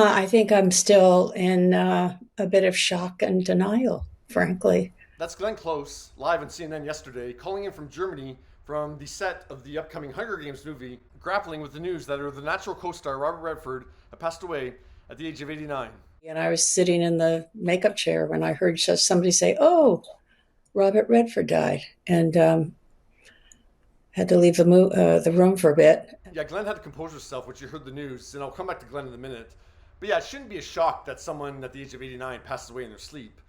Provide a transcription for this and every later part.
I think I'm still in a bit of shock and denial, frankly. That's Glenn Close, live on CNN yesterday, calling in from Germany from the set of the upcoming Hunger Games movie, grappling with the news that the natural co-star Robert Redford had passed away at the age of 89. And I was sitting in the makeup chair when I heard just somebody say, "Oh, Robert Redford died," and had to leave the room for a bit. Yeah, Glenn had to compose herself when she heard the news, and I'll come back to Glenn in a minute. But yeah, it shouldn't be a shock that someone at the age of 89 passes away in their sleep.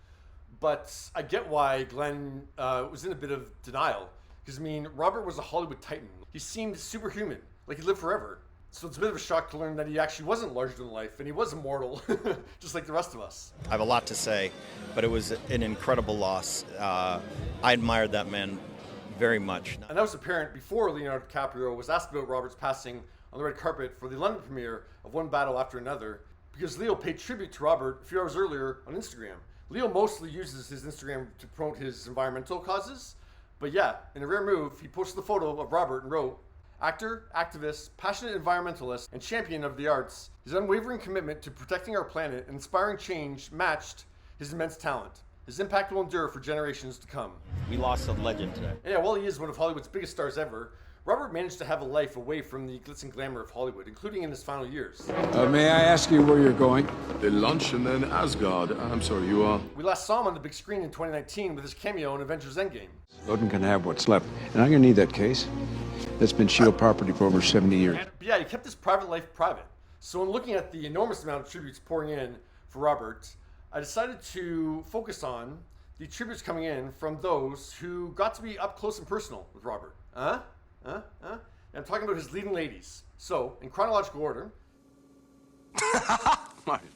But I get why Glenn was in a bit of denial. Because, I mean, Robert was a Hollywood titan. He seemed superhuman, like he lived forever. So it's a bit of a shock to learn that he actually wasn't larger than life, and he was immortal, just like the rest of us. I have a lot to say, but it was an incredible loss. I admired that man very much. And that was apparent before Leonardo DiCaprio was asked about Robert's passing on the red carpet for the London premiere of One Battle After Another, because Leo paid tribute to Robert a few hours earlier on Instagram. Leo mostly uses his Instagram to promote his environmental causes, but yeah, in a rare move, he posted a photo of Robert and wrote, "Actor, activist, passionate environmentalist, and champion of the arts, his unwavering commitment to protecting our planet and inspiring change matched his immense talent. His impact will endure for generations to come." We lost a legend today. And yeah, while he is one of Hollywood's biggest stars ever, Robert managed to have a life away from the glitz and glamour of Hollywood, including in his final years. May I ask you where you're going? The lunch and then Asgard. I'm sorry, you are? We last saw him on the big screen in 2019 with his cameo in Avengers Endgame. Loden can have what's left, and I'm gonna need that case. That's been SHIELD property for over 70 years. But yeah, he kept his private life private. So in looking at the enormous amount of tributes pouring in for Robert, I decided to focus on the tributes coming in from those who got to be up close and personal with Robert. And I'm talking about his leading ladies. So, in chronological order. Martin,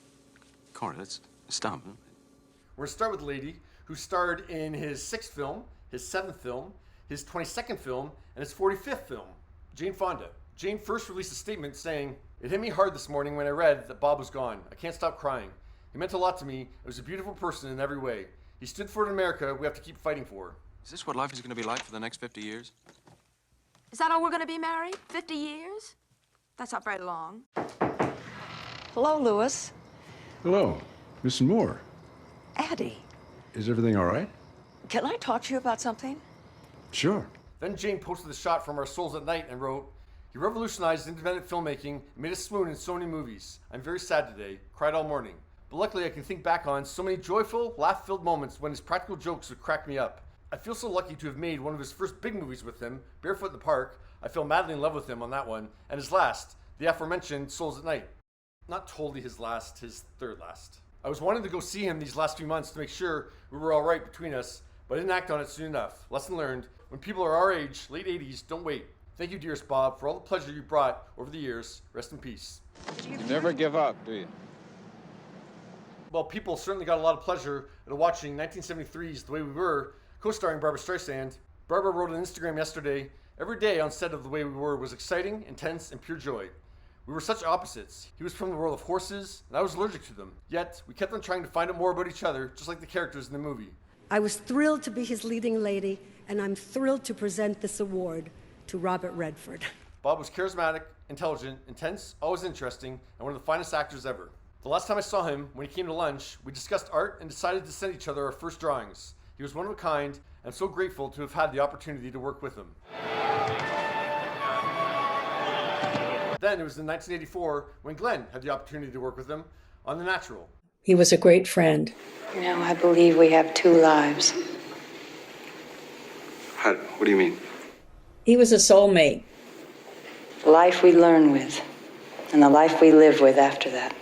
Cora, let's stop. We're going to start with the lady who starred in his 6th film, his 7th film, his 22nd film, and his 45th film, Jane Fonda. Jane first released a statement saying, "It hit me hard this morning when I read that Bob was gone. I can't stop crying. He meant a lot to me. He was a beautiful person in every way. He stood for an America we have to keep fighting for." Is this what life is going to be like for the next 50 years? Is that all we're going to be married? 50 years? That's not very long. Hello, Louis. Hello, Miss Moore. Addie, Is everything all right? can I talk to you about something? Sure. Then Jane posted a shot from Our Souls at Night and wrote, "He revolutionized independent filmmaking and made us swoon in so many movies. I'm very sad today. Cried all morning. But luckily I can think back on so many joyful, laugh-filled moments when his practical jokes would crack me up. I feel so lucky to have made one of his first big movies with him, Barefoot in the Park. I fell madly in love with him on that one. And his last, the aforementioned Souls at Night." Not totally his last, his third last. "I was wanting to go see him these last few months to make sure we were all right between us, but I didn't act on it soon enough. Lesson learned, when people are our age, late 80s, don't wait. Thank you, dearest Bob, for all the pleasure you brought over the years. Rest in peace." You never give up, do you? Well, people certainly got a lot of pleasure out of watching 1973's The Way We Were, co-starring Barbra Streisand. Barbara wrote on Instagram yesterday, "Every day on set of The Way We Were was exciting, intense, and pure joy. We were such opposites. He was from the world of horses, and I was allergic to them. Yet, we kept on trying to find out more about each other, just like the characters in the movie." I was thrilled to be his leading lady, and I'm thrilled to present this award to Robert Redford. Bob was charismatic, intelligent, intense, always interesting, and one of the finest actors ever. The last time I saw him, when he came to lunch, we discussed art and decided to send each other our first drawings. He was one of a kind, and I'm so grateful to have had the opportunity to work with him. Then it was in 1984 when Glenn had the opportunity to work with him on The Natural. He was a great friend. You know, I believe we have two lives. What do you mean? He was a soulmate. The life we learn with, and the life we live with after that.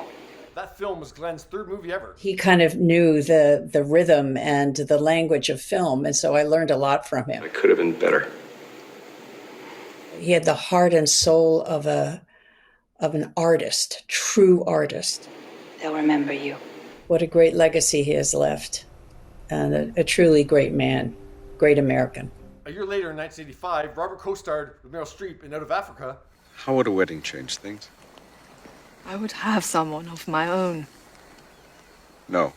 That film was Glenn's 3rd movie ever. He kind of knew the rhythm and the language of film, and so I learned a lot from him. I could have been better. He had the heart and soul of an artist, true artist. They'll remember you. What a great legacy he has left, and a truly great man, great American. A year later, in 1985, Robert co-starred with Meryl Streep in Out of Africa. How would a wedding change things? I would have someone of my own. No.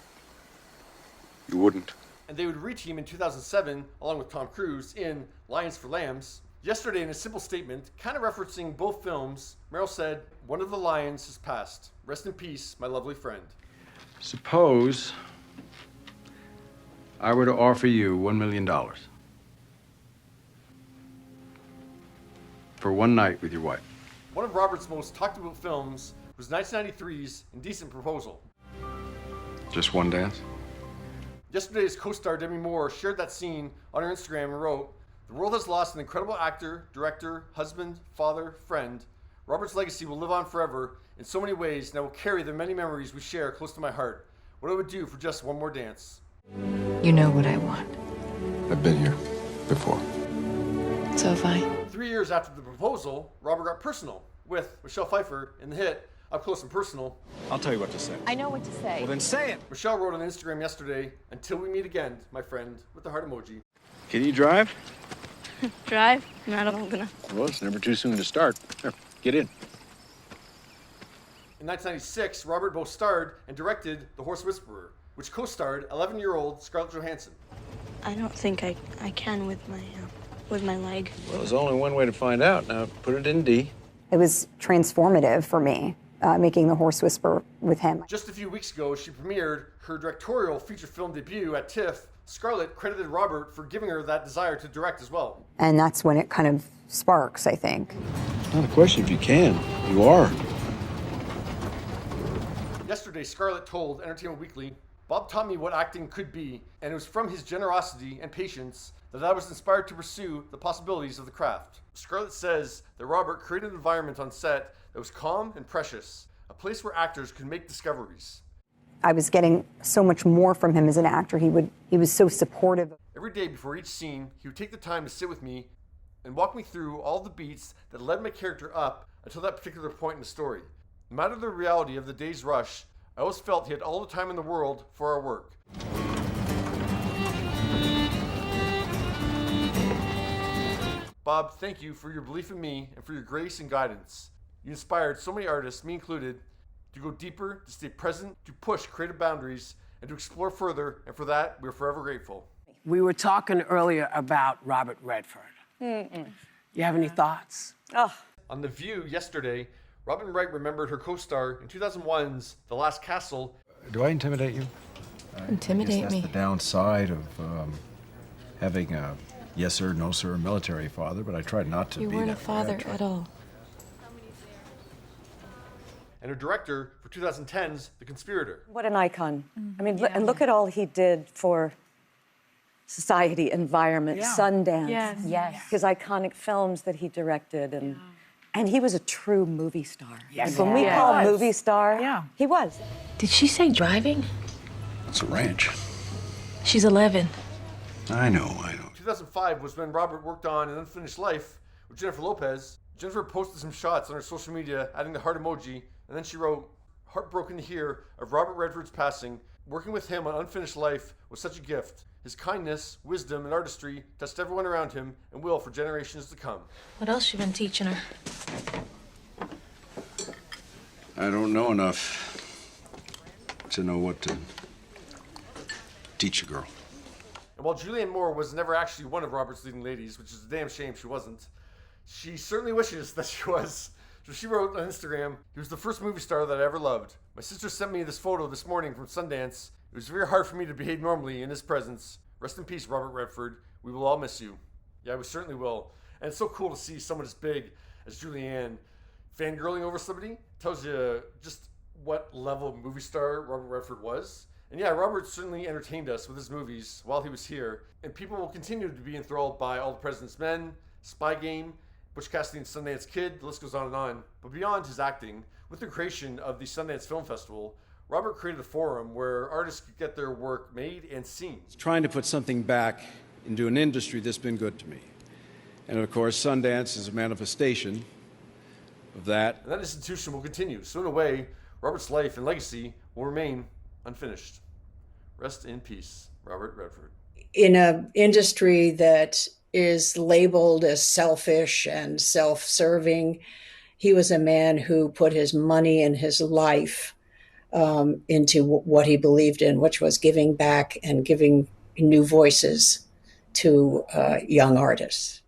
You wouldn't. And they would reteam in 2007, along with Tom Cruise, in Lions for Lambs. Yesterday, in a simple statement, kind of referencing both films, Meryl said, "One of the lions has passed. Rest in peace, my lovely friend." Suppose I were to offer you $1 million for one night with your wife. One of Robert's most talked about films was 1993's Indecent Proposal. Just one dance? Yesterday's co-star Demi Moore shared that scene on her Instagram and wrote, "The world has lost an incredible actor, director, husband, father, friend. Robert's legacy will live on forever in so many ways, and I will carry the many memories we share close to my heart. What I would do for just one more dance." You know what I want. I've been here before. So have I. 3 years after the proposal, Robert got personal with Michelle Pfeiffer in the hit Up Close and Personal. I'll tell you what to say. I know what to say. Well, then say it. Michelle wrote on Instagram yesterday, "Until we meet again, my friend," with the heart emoji. Can you drive? Drive? Not old enough. Well, it's never too soon to start. Here, get in. In 1996, Robert both starred and directed The Horse Whisperer, which co-starred 11-year-old Scarlett Johansson. I don't think I can with my leg. Well, there's only one way to find out. Now, put it in D. It was transformative for me, making The Horse Whisperer with him. Just a few weeks ago, she premiered her directorial feature film debut at TIFF. Scarlett credited Robert for giving her that desire to direct as well. And that's when it kind of sparks, I think. It's not a question if you can. You are. Yesterday, Scarlett told Entertainment Weekly, "Bob taught me what acting could be, and it was from his generosity and patience that I was inspired to pursue the possibilities of the craft." Scarlett says that Robert created an environment on set that was calm and precious, a place where actors could make discoveries. I was getting so much more from him as an actor. He was so supportive. Every day before each scene, he would take the time to sit with me and walk me through all the beats that led my character up until that particular point in the story. No matter the reality of the day's rush, I always felt he had all the time in the world for our work. Bob, thank you for your belief in me and for your grace and guidance. You inspired so many artists, me included, to go deeper, to stay present, to push creative boundaries, and to explore further, and for that, we're forever grateful. We were talking earlier about Robert Redford. You have any thoughts? On The View yesterday, Robin Wright remembered her co-star in 2001's The Last Castle. Do I intimidate you? Intimidate me. That's the downside of having a yes sir, no sir military father, but I tried not to be that. You weren't a father at all. And her director for 2010's The Conspirator. What an icon. I mean, and look at all he did for society, environment, Sundance. Yes. His iconic films that he directed. And he was a true movie star. Yes, When we call movie star, he was. Did she say driving? It's a ranch. She's 11. I know. 2005 was when Robert worked on An Unfinished Life with Jennifer Lopez. Jennifer posted some shots on her social media, adding the heart emoji, and then she wrote, "Heartbroken to hear of Robert Redford's passing. Working with him on Unfinished Life was such a gift. His kindness, wisdom, and artistry touched everyone around him and will for generations to come." What else you been teaching her? I don't know enough to know what to teach a girl. And while Julianne Moore was never actually one of Robert's leading ladies, which is a damn shame she wasn't, she certainly wishes that she was. So she wrote on Instagram, "He was the first movie star that I ever loved. My sister sent me this photo this morning from Sundance. It was very hard for me to behave normally in his presence. Rest in peace, Robert Redford. We will all miss you." Yeah, we certainly will. And it's so cool to see someone as big as Julianne fangirling over somebody. Tells you just what level of movie star Robert Redford was. And yeah, Robert certainly entertained us with his movies while he was here. And people will continue to be enthralled by All the President's Men, Spy Game, Butch Cassidy and Sundance Kid, the list goes on and on. But beyond his acting, with the creation of the Sundance Film Festival, Robert created a forum where artists could get their work made and seen. Trying to put something back into an industry that's been good to me. And of course, Sundance is a manifestation of that. And that institution will continue. So in a way, Robert's life and legacy will remain unfinished. Rest in peace, Robert Redford. In an industry that is labeled as selfish and self-serving, he was a man who put his money and his life into what he believed in, which was giving back and giving new voices to young artists.